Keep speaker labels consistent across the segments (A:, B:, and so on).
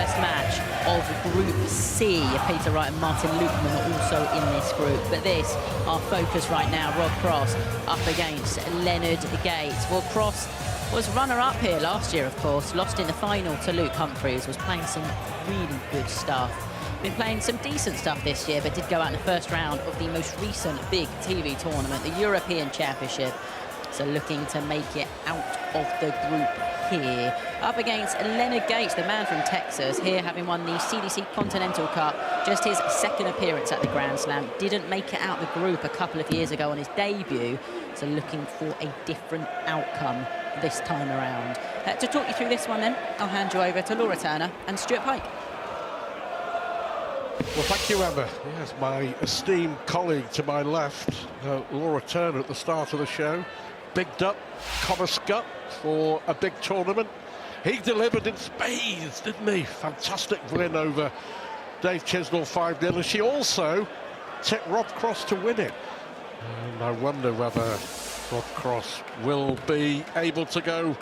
A: first match of Group C. Peter Wright and Martin Lukman are also in this group. But this, our focus right now, Rob Cross up against Leonard Gates. Well, Cross was runner-up here last year, of course, lost in the final to Luke Humphries, was playing some really good stuff. Been playing some decent stuff this year, but did go out in the first round of the most recent big TV tournament, the European Championship. So looking to make it out of the group here. Up against Leonard Gates, the man from Texas, here having won the CDC Continental Cup, just his second appearance at the Grand Slam. Didn't make it out the group a couple of years ago on his debut, so looking for a different outcome this time around. To talk you through this one then, I'll hand you over to Laura Turner and Stuart Pike.
B: Well, thank you, Emma. Yes, my esteemed colleague to my left, Laura Turner, at the start of the show. Bigged up Connor Scott for a big tournament. He delivered in spades, didn't he? Fantastic win over Dave Chisnall 5-0. And she also tipped Rob Cross to win it. And I wonder whether Rob Cross will be able to go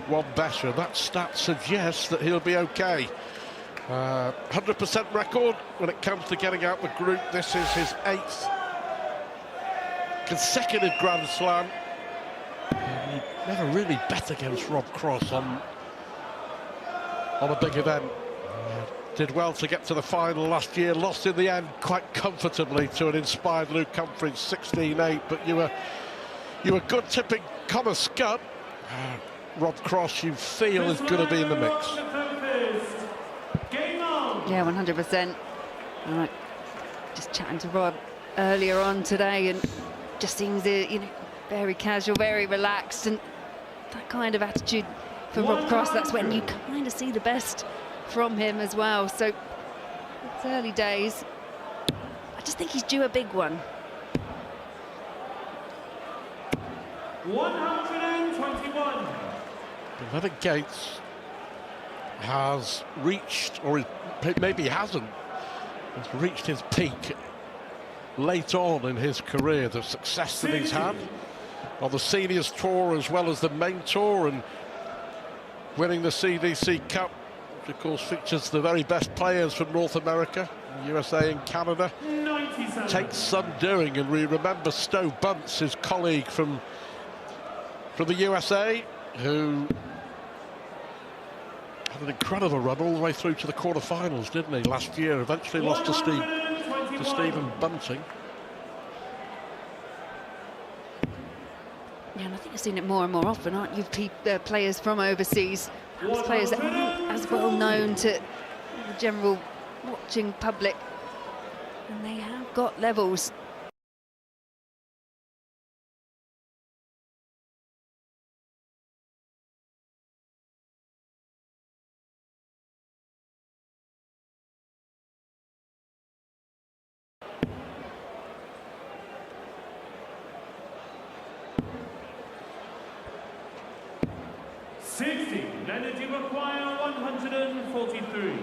B: one better. That stat suggests that he'll be okay. 100% record when it comes to getting out the group. This is his 8th consecutive Grand Slam. He never really bet against Rob Cross on a big event. Did well to get to the final last year, lost in the end quite comfortably to an inspired Luke Humphries 16-8, but you were good tipping Connor Scott. Rob Cross, you feel, is going to be in the mix.
C: Yeah, 100%. Just chatting to Rob earlier on today, and just seems, very casual, very relaxed, and that kind of attitude for Rob Cross, that's when you kind of see the best from him as well. So it's early days. I just think he's due a big one.
D: 121.
B: Leonard Gates has reached, or maybe hasn't, has reached his peak late on in his career. The success that he's had on the Seniors Tour as well as the main tour, and winning the CDC Cup, which of course features the very best players from North America, USA and Canada.
D: 97.
B: Takes some doing, and we remember Stowe Bunce, his colleague from the USA, who had an incredible run all the way through to the quarterfinals, didn't he, last year? Eventually lost to Stephen Bunting.
C: Yeah, and I think you've seen it more and more often, aren't you? Players from overseas, perhaps players that aren't as well known to the general watching public, and they have got levels.
D: Leonard, you require 143.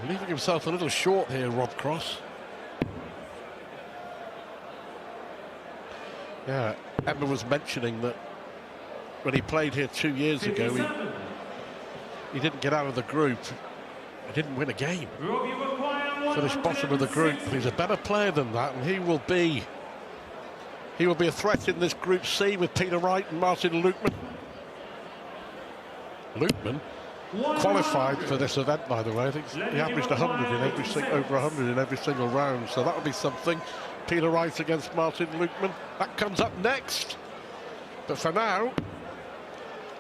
B: Leaving himself a little short here, Rob Cross. Yeah, Emma was mentioning that when he played here 2 years ago, he didn't get out of the group. He didn't win a game. Finished bottom of the group. He's a better player than that, and he will be a threat in this Group C with Peter Wright and Martin Lukman. Lukman qualified for this event, by the way. I think he averaged 100 in over 100 in every single round, so that would be something. Peter Wright against Martin Lukman. That comes up next. But for now,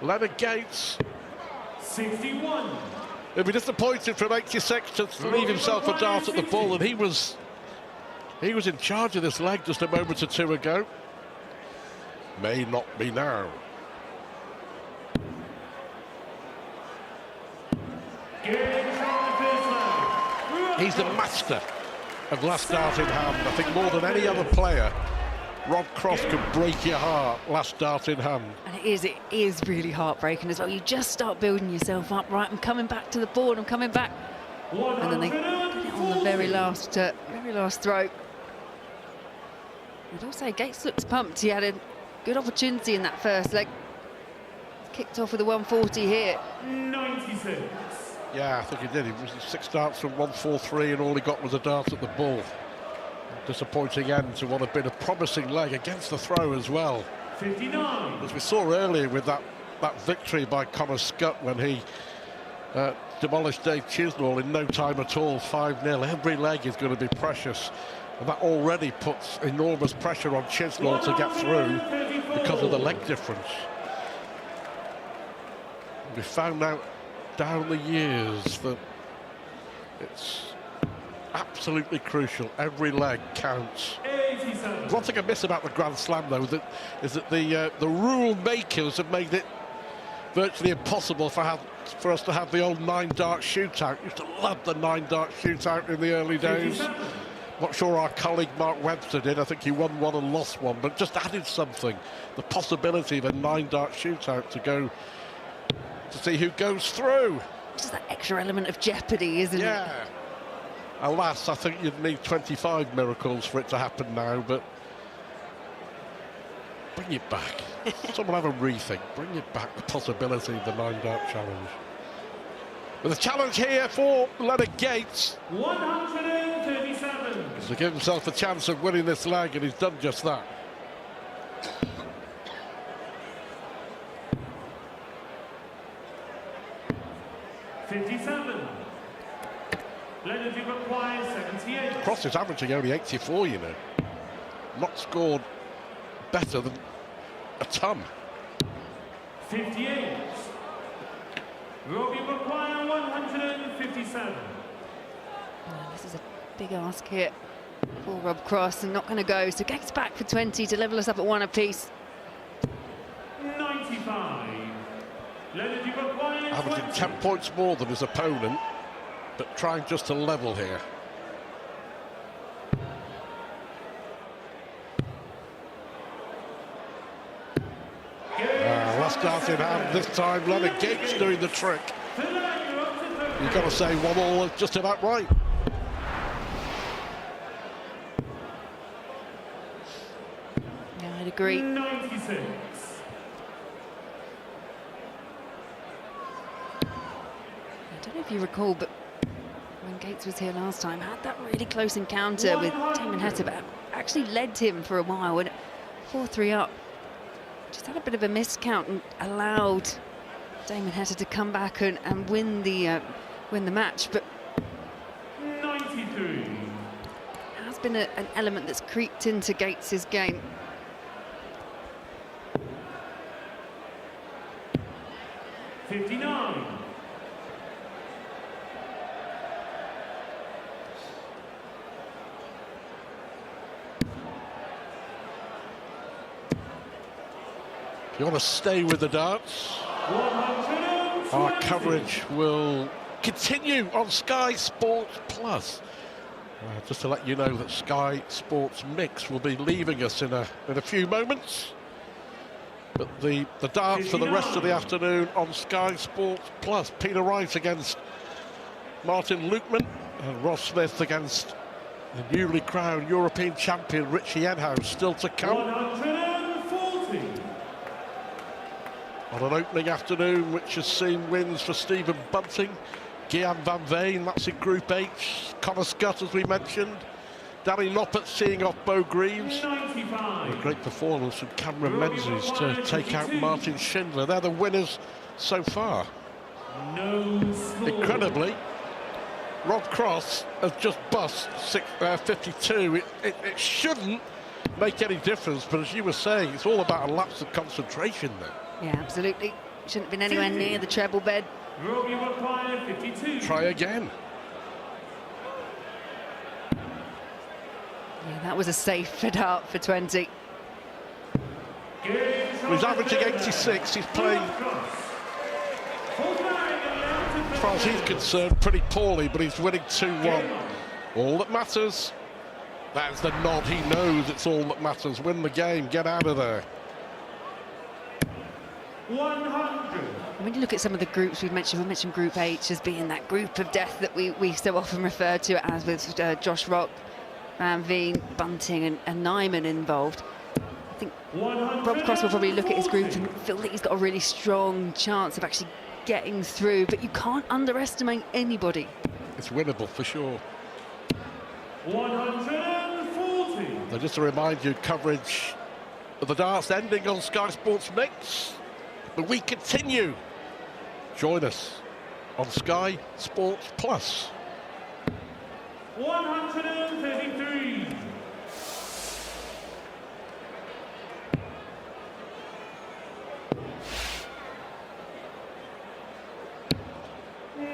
B: Leonard Gates.
D: 61.
B: He'll be disappointed from 86 to leave himself a dart at the ball, and he was in charge of this leg just a moment or two ago. May not be now. He's the master of last dart in hand. I think more than any other player, Rob Cross could break your heart last dart in hand.
C: And it is really heartbreaking as well. You just start building yourself up, right? I'm coming back to the board, I'm coming back. And then they get it on the very last throw. I'd also say Gates looks pumped. He had a good opportunity in that first leg. Kicked off with a 140 here.
D: 96.
B: Yeah, I think he did. He was 6 darts from 143 and all he got was a dart at the ball. Disappointing end to what had been a promising leg against the throw as well.
D: 59.
B: As we saw earlier with that victory by Connor Scott when he demolished Dave Chisnall in no time at all, 5-0. Every leg is going to be precious. And that already puts enormous pressure on Chisnall to get through because of the leg difference. We found out down the years that it's absolutely crucial. Every leg counts.
D: 87.
B: One thing I miss about the Grand Slam, though, is that the rule makers have made it virtually impossible for us to have the old 9-dart shootout. Used to love the 9-dart shootout in the early days. Not sure our colleague Mark Webster did. I think he won one and lost one, but just added something. The possibility of a 9-dart shootout to go to see who goes through.
C: Just that extra element of jeopardy, isn't it?
B: Yeah. Alas, I think you'd need 25 miracles for it to happen now, but bring it back. Someone have a rethink. Bring it back, the possibility of the 9-dart challenge. But the challenge here for Leonard Gates
D: 137.
B: is to give himself a chance of winning this leg, and he's done just that.
D: Leonard requires 78.
B: Cross is averaging only 84, you know. Not scored better than a ton.
D: 58. Robbie require 157.
C: This is a big ask here for Rob Cross, and not going to go. So Gates back for 20 to level us up at 1 apiece.
D: 95. Leonard requires
B: Averaging
D: 20.
B: 10 points more than his opponent, but trying just to level here. Last dart in hand this time. Leonard Gates doing the trick. You've got to say 1-all is just about right.
C: Yeah, I'd agree.
D: 96.
C: I don't know if you recall, but when Gates was here last time, had that really close encounter with Damon Heta, but actually led him for a while, and 4-3 up. Just had a bit of a miscount and allowed Damon Heta to come back and win the match, but
D: 93.
C: has been an element that's creeped into Gates's game.
D: $59.
B: If you want to stay with the darts, our coverage will continue on Sky Sports Plus. Just to let you know that Sky Sports Mix will be leaving us in a few moments. But the darts for the rest of the afternoon on Sky Sports Plus. Peter Wright against Martin Lukeman, and Ross Smith against the newly crowned European champion Richie Edhouse, still to come.
D: 140.
B: On an opening afternoon which has seen wins for Stephen Bunting, Guillaume Van Veen, that's in Group H, Connor Scott, as we mentioned, Danny Noppert seeing off Bo Greaves.
D: 95.
B: A great performance from Cameron Menzies to take out Martin Schindler. They're the winners so far.
D: No score.
B: Incredibly, Rob Cross has just bust 52. It shouldn't make any difference, but as you were saying, it's all about a lapse of concentration there.
C: Yeah, absolutely. Shouldn't have been anywhere near the treble bed.
D: Robbie required 52.
B: Try again.
C: Yeah, that was a safe dart for 20.
B: He's averaging 86. He's playing, as far as he's concerned, pretty poorly, but he's winning 2-1. All that matters, that's the nod. He knows it's all that matters. Win the game, get out of there.
D: 100.
C: When you look at some of the groups we mentioned Group H as being that group of death that we so often refer to it as, with Josh Rock, Van Veen, Bunting and Nyman involved. I think Rob Cross will probably look at his group and feel that he's got a really strong chance of actually getting through, but you can't underestimate anybody.
B: It's winnable for sure.
D: 140.
B: Now, just to remind you, coverage of the darts ending on Sky Sports Mix, but we continue. Join us on Sky Sports Plus.
D: 133.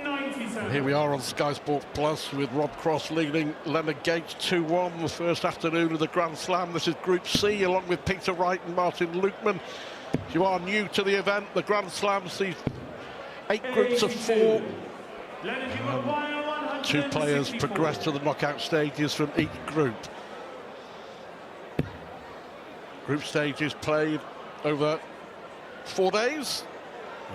D: 97.
B: Here we are on Sky Sports Plus with Rob Cross leading Leonard Gates 2-1 the first afternoon of the Grand Slam. This is Group C along with Peter Wright and Martin Lukeman. If you are new to the event, the Grand Slam sees 8 groups of 4. Two players progress to the knockout stages from each group. Group stages played over 4 days.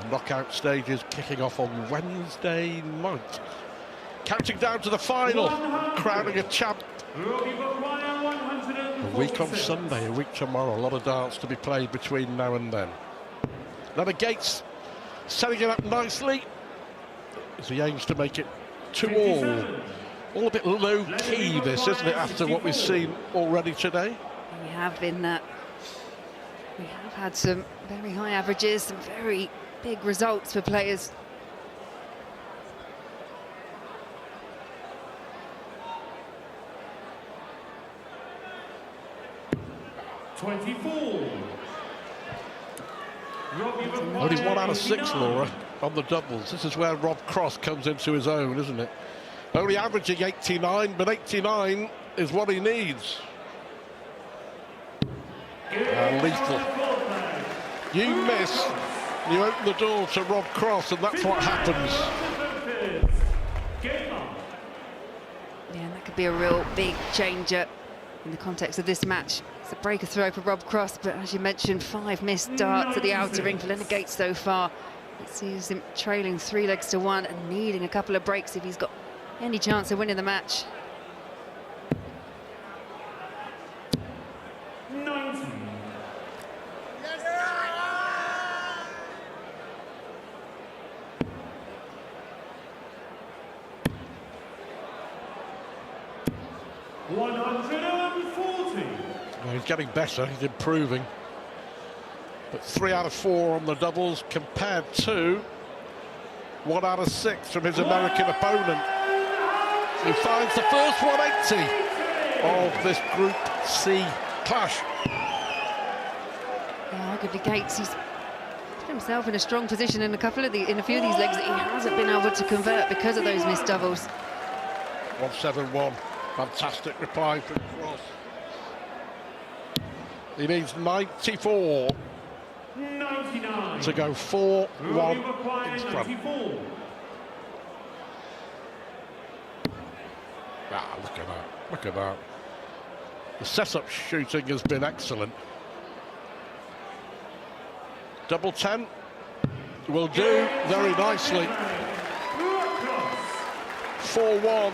B: The knockout stages kicking off on Wednesday night. Counting down to the final, crowning a champ. A week on Sunday, a week tomorrow. A lot of darts to be played between now and then. Leonard Gates setting it up nicely as he aims to make it 2-all. All a bit low-key this, isn't it, after what we've seen already today?
C: We have been we have had some very high averages, some very big results for players.
D: Only
B: 1 out of 6, Laura, on the doubles. This is where Rob Cross comes into his own, isn't it? Only averaging 89, but 89 is what he needs. Lethal. You miss, you open the door to Rob Cross, and that's what happens.
C: Yeah, and that could be a real big changer in the context of this match. It's a breaker throw for Rob Cross, but as you mentioned, 5 missed darts at the outer ring for Leonard Gates so far. It sees him trailing 3 legs to 1 and needing a couple of breaks if he's got any chance of winning the match.
D: 90.
B: Well, he's getting better, he's improving. But 3 out of 4 on the doubles compared to 1 out of 6 from his American opponent, who finds the first 180 of this Group C clash.
C: Yeah, arguably Gates, he's put himself in a strong position in a few of these legs that he hasn't been able to convert because of those missed doubles.
B: 171, fantastic reply from Cross. He needs 94
D: 99.
B: to go 4-1 in front.
D: 94.
B: Ah, look at that, look at that. The setup shooting has been excellent. Double 10 will do very nicely. 4-1,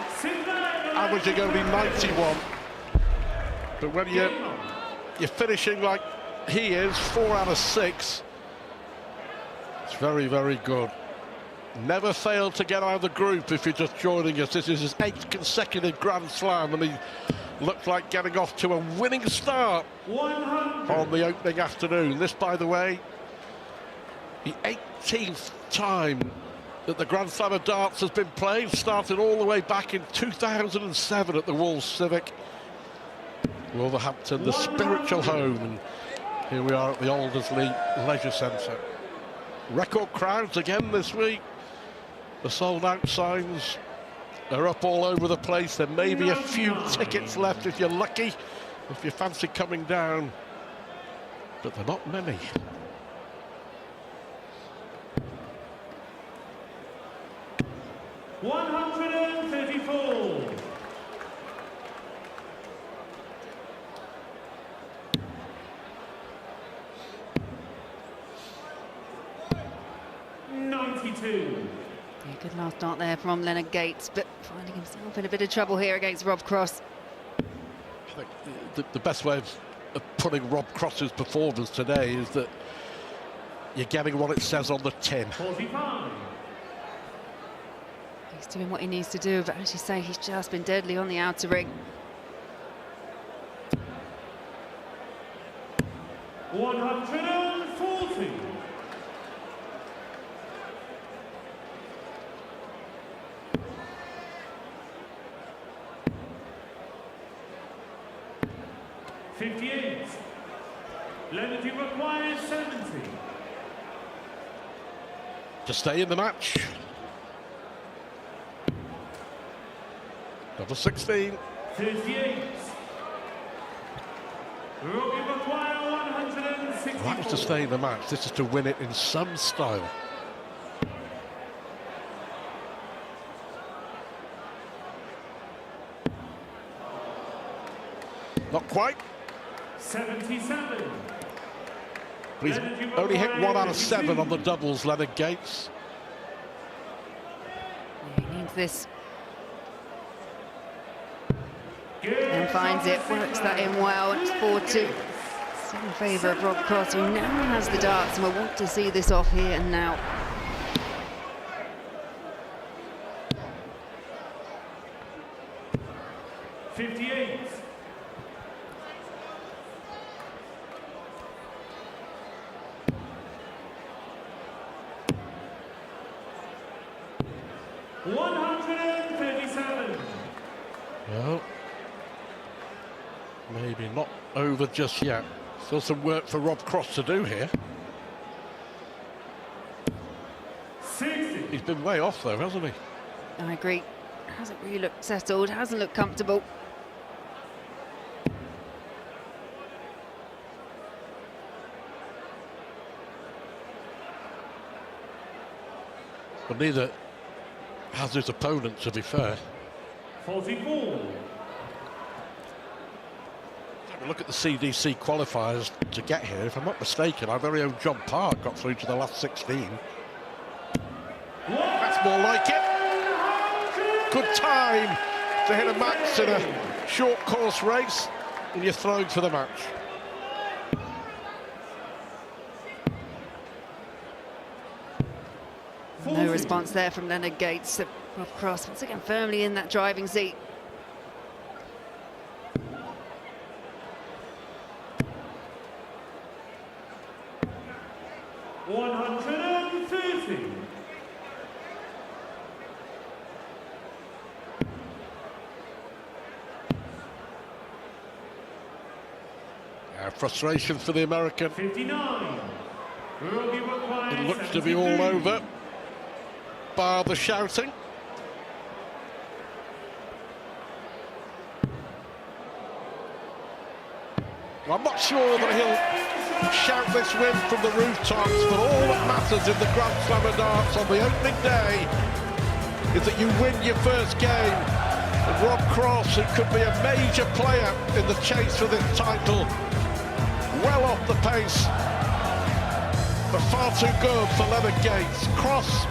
B: averaging only 91. But when you're finishing like he is, 4 out of 6, it's very, very good. Never failed to get out of the group if you're just joining us. This is his 8th consecutive Grand Slam, and he looked like getting off to a winning start
D: 100.
B: on the opening afternoon. This, by the way, the 18th time that the Grand Slam of darts has been played, started all the way back in 2007 at the Wolves Civic, Wolverhampton, the spiritual home. And here we are at the Aldersley Leisure Centre. Record crowds again this week. The sold-out signs are up all over the place. There may be a few tickets left if you're lucky, if you fancy coming down, but they're not many.
D: $134. 92.
C: Yeah, good last start there from Leonard Gates, but finding himself in a bit of trouble here against Rob Cross.
B: I think the best way of putting Rob Cross's performance today is that you're getting what it says on the tin.
D: 45.
C: He's doing what he needs to do, but as you say, he's just been deadly on the outer ring.
D: 140. $58. Leonard requires 70.
B: To stay in the match. Number 16.
D: 38. Robbie require 164.
B: That was to stay in the match. This is to win it in some style. Not quite.
D: 77.
B: But he's only hit 1 out of 7 on the doubles, Leonard Gates.
C: Yeah, he needs this. And finds it, works that in well, and it's 4-2. Still in favour of Rob Cross, who now has the darts, and we want to see this off here and now.
D: $58. $137.
B: Well, maybe not over just yet. Still some work for Rob Cross to do here.
D: 60.
B: He's been way off though, hasn't he?
C: I agree. Hasn't really looked settled, hasn't looked comfortable.
B: But neither has his opponent, to be fair.
D: 44.
B: Have a look at the CDC qualifiers to get here. If I'm not mistaken, our very own John Park got through to the last 16. That's more like it. Good time to hit a max in a short course race, and you're throwing for the match.
C: No response there from Leonard Gates. Rob Cross once again firmly in that driving seat.
D: $130.
B: Frustration for the American.
D: 59. Robbie requires
B: It looks to be all
D: 72.
B: over, bar the shouting. I'm not sure that he'll shout this win from the rooftops, but all that matters in the Grand Slam of darts on the opening day is that you win your first game. And Rob Cross, who could be a major player in the chase for this title, well off the pace, but far too good for Leonard Gates. Cross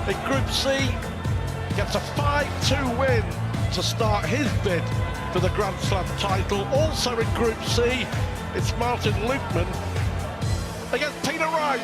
B: in Group C gets a 5-2 win to start his bid for the Grand Slam title. Also in Group C, it's Martin Lukeman against Peter Wright.